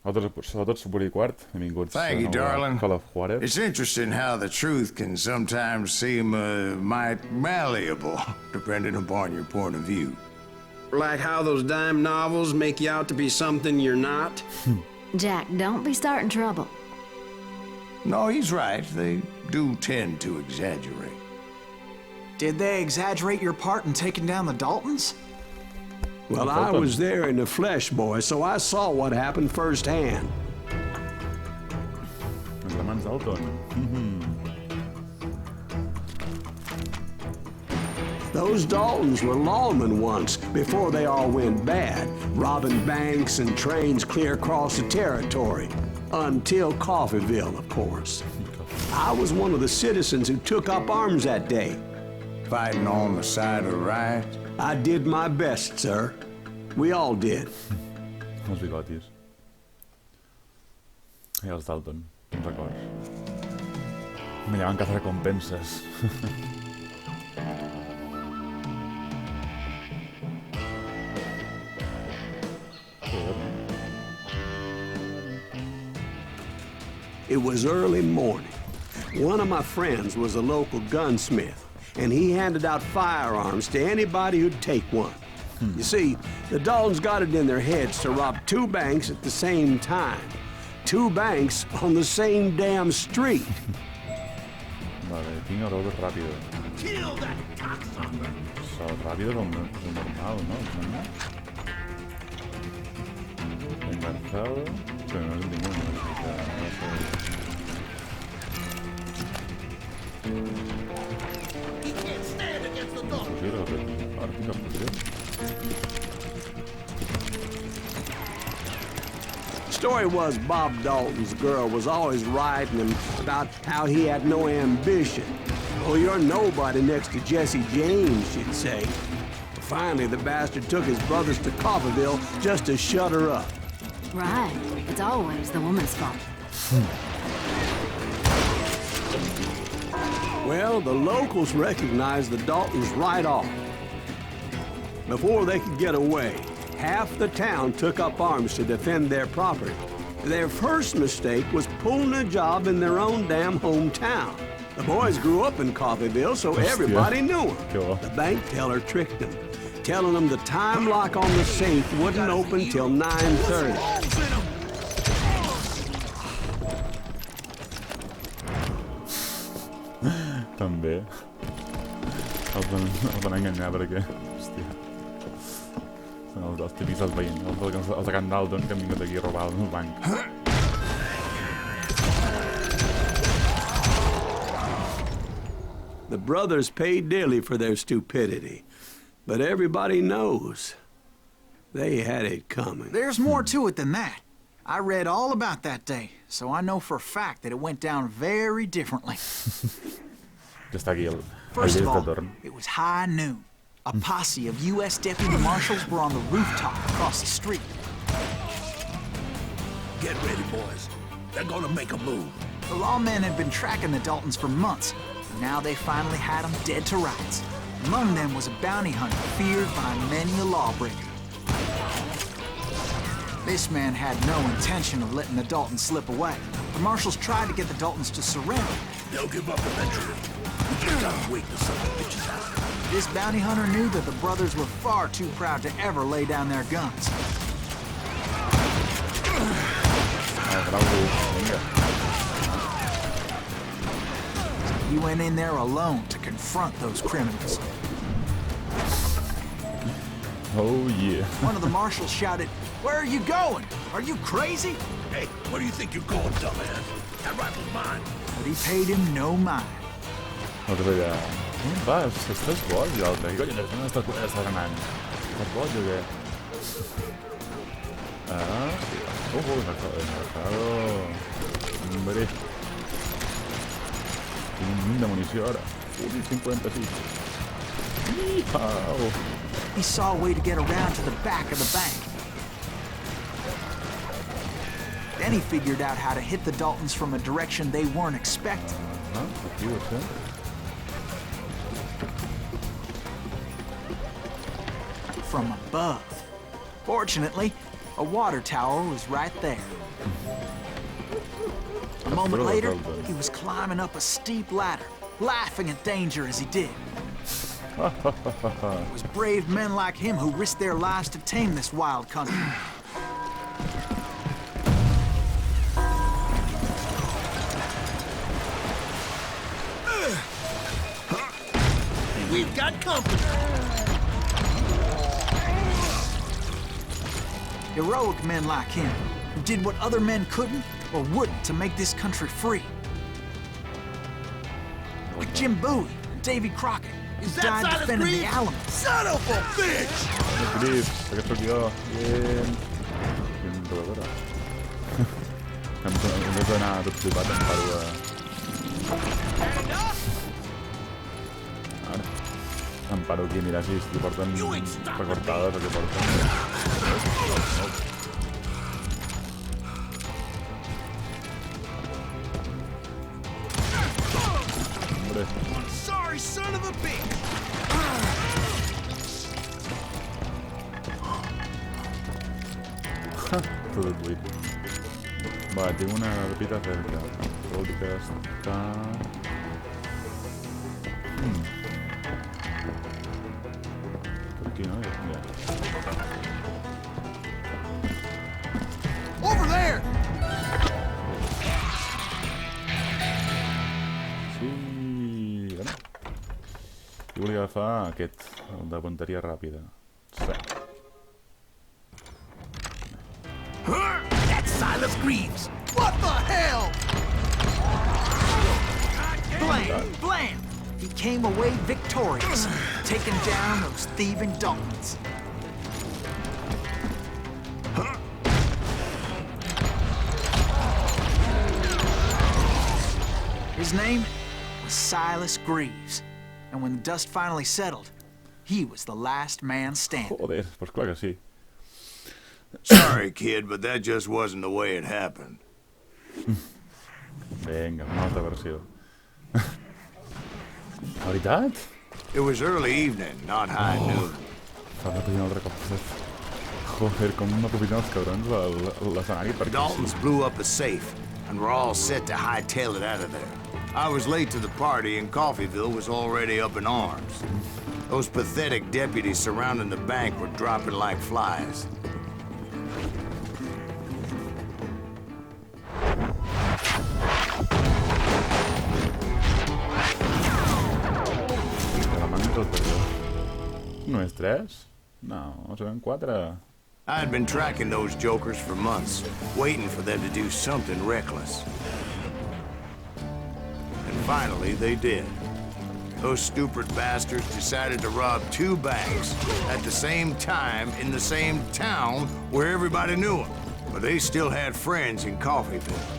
Sobretot Suburi IV, benvinguts. Thank you, darling. Hola, Juarez. It's interesting how the truth can sometimes seem might malleable, depending upon your point of view. Like how those dime novels make you out to be something you're not? Jack, don't be starting trouble. No, he's right. They do tend to exaggerate. Did they exaggerate your part in taking down the Daltons? Well, I was there in the flesh, boy, so I saw what happened firsthand. Els germans Dalton. Those Daltons were lawmen once, before they all went bad, robbing banks and trains clear across the territory. Until Coffeeville, of course. I was one of the citizens who took up arms that day. Fighting on the side of right? I did my best, sir. We all did. Els bigotis. I els Dalton, uns records. Me llaman cazarrecompenses. It was early morning. One of my friends was a local gunsmith, and he handed out firearms to anybody who'd take one. You see, the Daltons got it in their heads to rob 2 banks at the same time. 2 banks on the same damn street. Vale, tinc el robo rápido. So, rápido com normal, ¿no? Engarzado. Sí, no és ningú, He can't stand against the Daltons. The story was Bob Dalton's girl was always writing him about how he had no ambition. Oh, you're nobody next to Jesse James, she'd say. Finally, the bastard took his brothers to Coffeeville just to shut her up. Right. It's always the woman's fault. Well, the locals recognized the Daltons right off. Before they could get away, half the town took up arms to defend their property. Their first mistake was pulling a job in their own damn hometown. The boys grew up in Coffeeville, so everybody knew them. Cool. The bank teller tricked them, telling them the time lock on the safe wouldn't open till 9:30. També. Els van enganyar perquè... Hòstia. Són els típics dels veïns, els de Can Dalton que han vingut aquí a robar el banc. The brothers paid dearly for their stupidity, but everybody knows they had it coming. There's more to it than that. I read all about that day, so I know for a fact that it went down very differently. Ja està aquí el First of all, retorn. it was high noon. A posse of U.S. deputy marshals were on the rooftop across the street. Get ready, boys. They're gonna make a move. The lawmen had been tracking the Daltons for months. Now they finally had them dead to rights. Among them was a bounty hunter feared by many a lawbreaker. This man had no intention of letting the Daltons slip away. The marshals tried to get the Daltons to surrender. They'll give up eventually. We just gotta wait to suck the bitches out. This bounty hunter knew that the brothers were far too proud to ever lay down their guns. He went in there alone to confront those criminals. Oh yeah. One of the marshals shouted, "Where are you going? Are you crazy?" Hey, where do you think you're going, dumbass? That rifle's mine. But he paid him no mind. Nosaltres allà... Va, estàs boig, l'altre. Què cony, no estàs anant? Estàs boig o què? Ah, sí. Engarrafado. Hombre. Tinc un munt de munició ara. Ui, 56. Iau. He saw a way to get around to the back of the bank. Then he figured out how to hit the Daltons from a direction they weren't expecting. Aquí ho sé. From above. Fortunately, A water tower was right there. A moment later, he was climbing up a steep ladder, laughing at danger as he did. It was brave men like him who risked their lives to tame this wild country. We've got company. Heroic men like him, who did what other men couldn't or wouldn't to make this country free. Like Jim Bowie and Davy Crockett, who Is that died Silas defending the Greaves? Alamo. Son of a bitch! Greaves, aquest sóc jo. Bien. Ben robadora. En vez d'anar tot flipat em paro a... Ara. Em paro aquí a mirar si porten recortades o què porten. Hombre. Sorry, son of a bitch! Tot buit. Va, tinc una pita cerca. Vol dir que està... Per aquí, no? Ja. Over there! Sí... Bueno. Jo volia agafar aquest, el de punteria ràpida. Sí. That's Silas Greaves! What the hell? Blam! Blam! He came away victorious, taking down those thieving Daltons. His name was Silas Greaves, and when the dust finally settled, he was the last man standing. Joder, pues clar que sí. Sorry, kid, but that just wasn't the way it happened. Vinga, una altra versió. La veritat? It was early evening, not high noon. Fa repetir un altre cop. Joder, com m'aprofiten els cabrons l'escenari perquè Daltons blew up a safe, and we're all set to hightail it out of there. I was late to the party, and Coffeyville was already up in arms. Those pathetic deputies surrounding the bank were dropping like flies. No és 3? No, seran 4. I had been tracking those jokers for months, waiting for them to do something reckless. And finally, they did. Those stupid bastards decided to rob 2 banks at the same time in the same town where everybody knew them. But they still had friends in Coffeyville.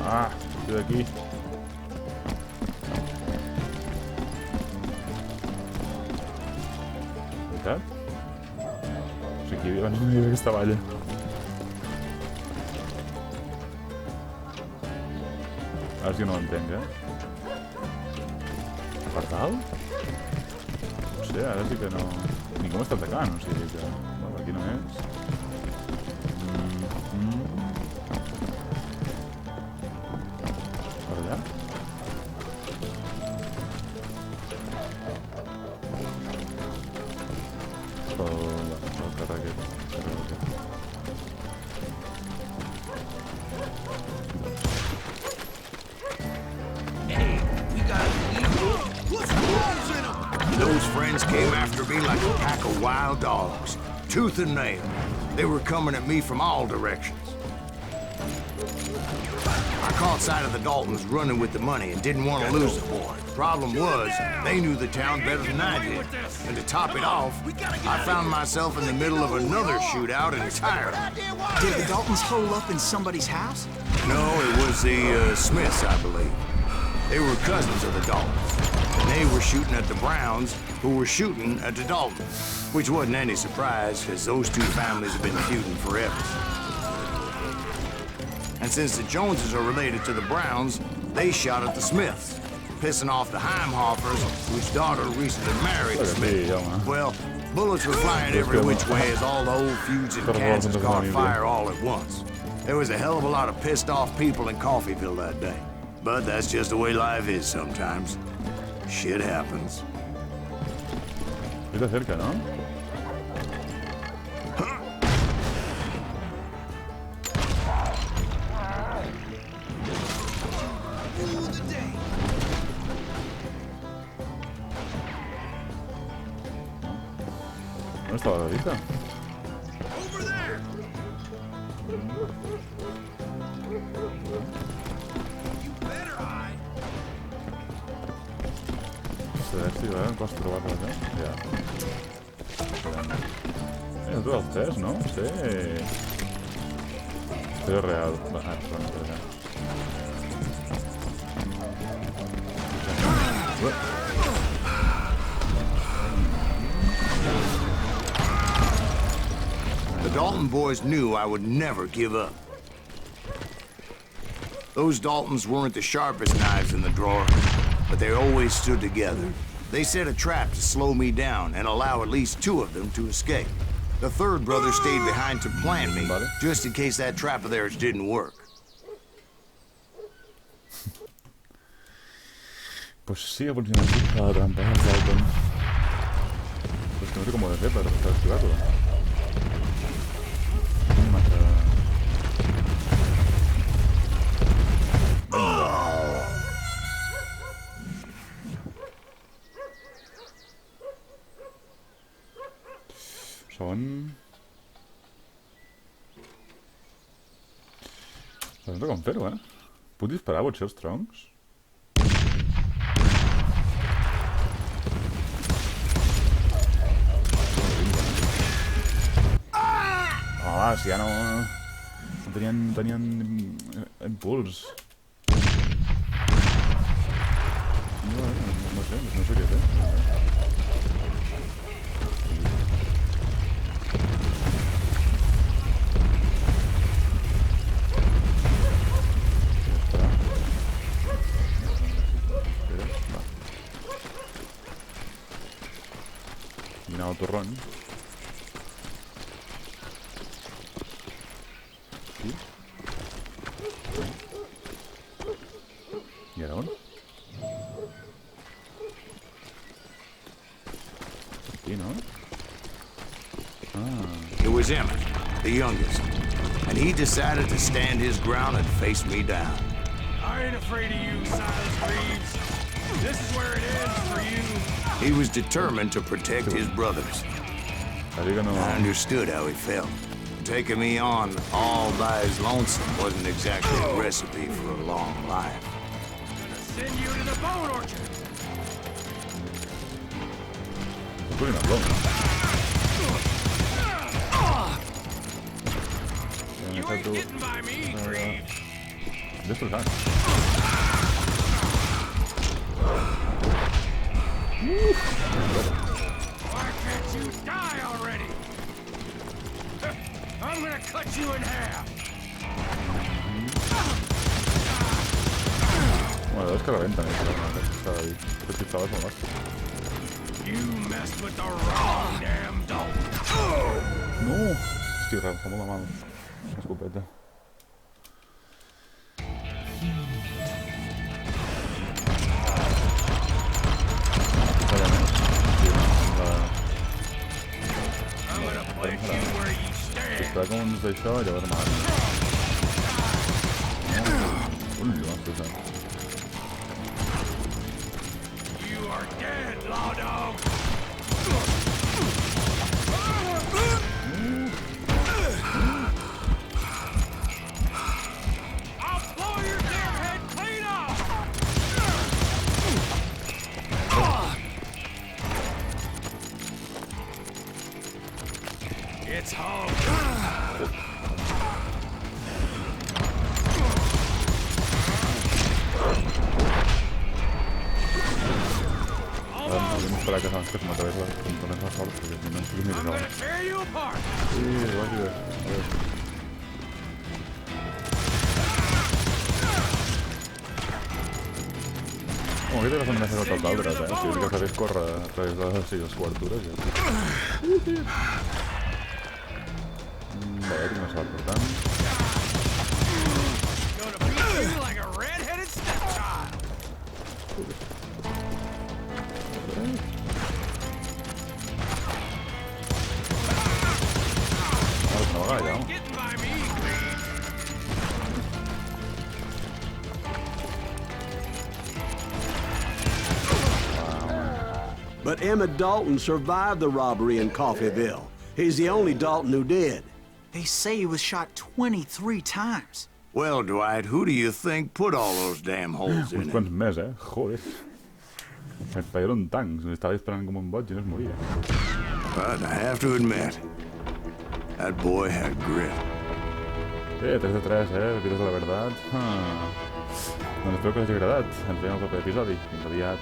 Ah, estoy aquí. ¿Veritat? O sigui, aquí abans no hi havia aquesta valla. Ara sí que no ho entenc, Per dalt? No sé, ara sí que no... Ni com està atacant, o sigui que... Bueno, aquí no és. Per allà? El carreguet. Those friends came after me like a pack of wild dogs, tooth and nail. They were coming at me from all directions. I caught sight of the Daltons running with the money and didn't want to lose the boy. Problem was, they knew the town better than I did. And to top it off, I found myself in the middle of another shootout entirely. Did the Daltons hole up in somebody's house? No, it was the Smiths, I believe. They were cousins of the Daltons. And they were shooting at the Browns, who were shooting at the Daltons. Which wasn't any surprise, because those two families have been feuding forever. And since the Joneses are related to the Browns, they shot at the Smiths, pissing off the Heimhoffers, whose daughter recently married the Smith. Well, bullets were flying every which way as all the old feuds in Kansas caught fire all at once. There was a hell of a lot of pissed off people in Coffeyville that day. But that's just the way life is sometimes. Shit happens. Está cerca, ¿no? ¿Dónde estaba la lista? Sí, vale, em costa trobar-la, ja. Ja. Tu el 3, no? Sí. Història real. Va, però no per allà. The Dalton boys knew I would never give up. Those Daltons weren't the sharpest knives in the drawer, but they always stood together. They set a trap to slow me down and allow at least two of them to escape. The third brother stayed behind to plan me, just in case that trap of theirs didn't work. Pues sí, por si me fijo a trampa al Dalton. Pues que no sé cómo de hacer para activarlo. Segon... No sé com fer-ho, Puc disparar potser els troncs? Ah, si ja no... No tenien impuls. No sé què fer. Al torrón. Sí. ¿Y ahora? Sí, ¿no? It was Emmett, the youngest, and he decided to stand his ground and face me down. I ain't afraid of you, Silas Reeves. This is where it ends for you. He was determined to protect his brothers. I understood how he felt. Taking me on all by his lonesome wasn't exactly a recipe for a long life. I'm gonna send you to the bone orchard. You ain't getting by me, Reeves. This will happen. Why can't you die already? I'm gonna cut you in half. Bueno, es que reventan You messed with the wrong damn Dalton. No! Hòstia, fa molt de mal. Escopeta. Està com uns d'això i llavors m'ha... Ui, m'ha You are dead, law dog. Hauríem d'esperar que es m'atreveix em donés la sort, perquè si no ens fiquis ni de I'm nou. gonna tear you apart. Sí, quasi bé. A veure. Aquest era bastant més que tots els altres, eh? Si que sabés córrer a través de les cobertures, ja. Vale, tinc una sort, per tant. Gonna beat you like a red-headed stepchild. Una vegada, ja. Getting by me. But Emmett Dalton survived the robbery in Coffeeville. He's the only Dalton who did. They say he was shot 23 times. Well, Dwight, who do you think put all those damn holes in Uns it? quants més, eh? Joder. Et feia un tanc, estava disparant com un boig i no es moria. But I have to admit, that boy had grit. 3 de 3, Vides de la veritat. Doncs espero que us hagi agradat. Ens veiem al proper episodi. Fins aviat.